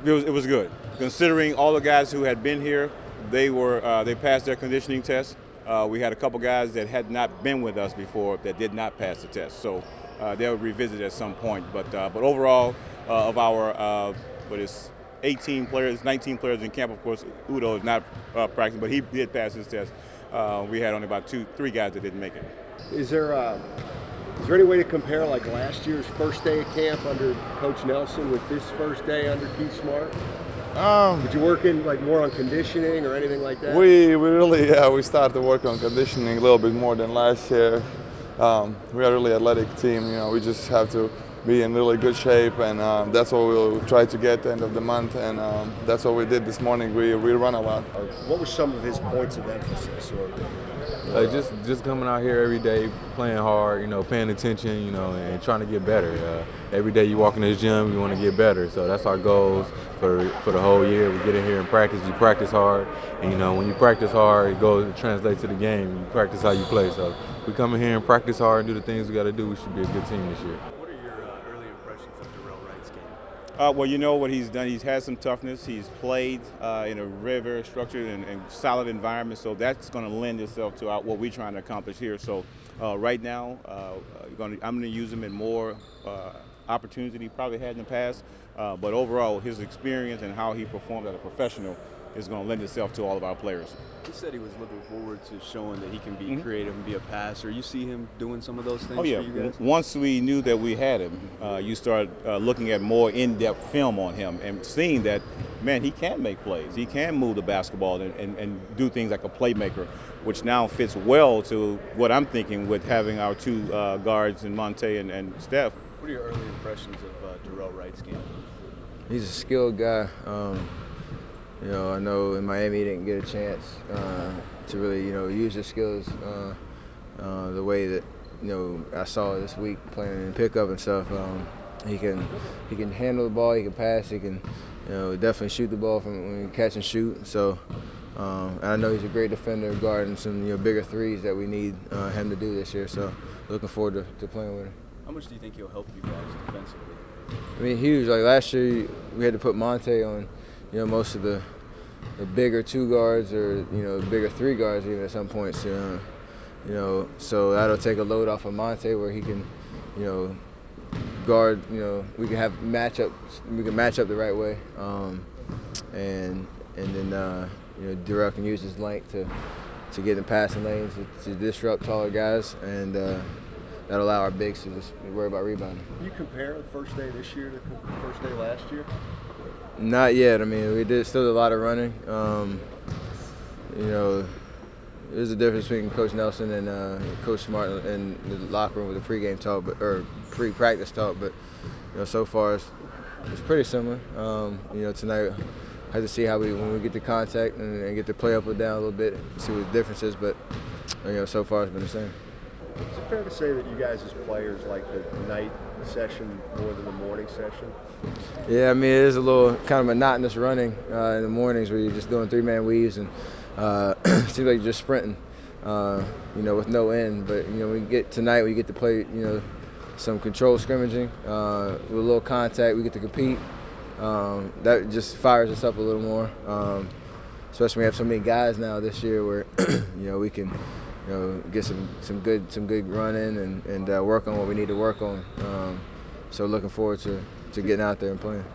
It was good. Considering all the guys who had been here, they passed their conditioning test. We had a couple guys that had not been with us before that did not pass the test. So they'll revisit at some point. But overall, of our 18 players, 19 players in camp, of course, Udo is not practicing, but he did pass his test. We had only about 3 guys that didn't make it. Is there any way to compare like last year's first day of camp under Coach Nelson with this first day under Keith Smart? Did you work in like more on conditioning or anything like that? We really started to work on conditioning a little bit more than last year. We are a really athletic team. We just have to be in really good shape, and that's what we'll try to get at the end of the month. And that's what we did this morning. We run a lot. What were some of his points of emphasis? Just coming out here every day, playing hard, paying attention, and trying to get better. Every day you walk in this gym, you want to get better. So that's our goals for the whole year. We get in here and practice. You practice hard, and when you practice hard, it translates to the game. You practice how you play. So we come in here and practice hard and do the things we got to do. We should be a good team this year. What are your early impressions of Dorell Wright's game? Well, you know what he's done. He's had some toughness. He's played in a very structured and solid environment, so that's going to lend itself to what we're trying to accomplish here. So right now, I'm going to use him in more opportunities than he probably had in the past. But overall, his experience and how he performed as a professional is going to lend itself to all of our players. He said he was looking forward to showing that he can be creative and be a passer. You see him doing some of those things for you guys? Once we knew that we had him, you start looking at more in-depth film on him and seeing that, man, he can make plays. He can move the basketball and do things like a playmaker, which now fits well to what I'm thinking with having our 2 guards in Monte and Steph. What are your early impressions of Dorell Wright's game? He's a skilled guy. I know in Miami he didn't get a chance to really, use his skills the way that, I saw this week playing in pickup and stuff. He can handle the ball, he can pass, he can, definitely shoot the ball from when you catch and shoot. So, and I know he's a great defender, guarding some, bigger threes that we need him to do this year. So, looking forward to playing with him. How much do you think he'll help you guys defensively? I mean, huge. Like last year, we had to put Monte on, most of the bigger 2 guards or bigger 3 guards even at some points. So that'll take a load off of Monte where he can, guard. We can have matchups. We can match up the right way, and then Dorell can use his length to get in passing lanes to disrupt taller guys, and that'll allow our bigs to just worry about rebounding. Can you compare the first day this year to the first day last year? Not yet. I mean, we still did a lot of running. There's a difference between Coach Nelson and Coach Smart in the locker room with the pregame talk, or pre-practice talk. But so far it's pretty similar. Tonight I have to see how when we get to contact and get to play up or down a little bit, see what the difference is. But so far it's been the same. Is it fair to say that you guys as players like the night session more than the morning session? Yeah, I mean, it is a little kind of monotonous running in the mornings where you're just doing 3-man weaves and it seems like you're just sprinting, with no end. But, we get tonight, we get to play, some controlled scrimmaging with a little contact. We get to compete. That just fires us up a little more, especially when we have so many guys now this year where, we can get some good running and work on what we need to work on. So looking forward to getting out there and playing.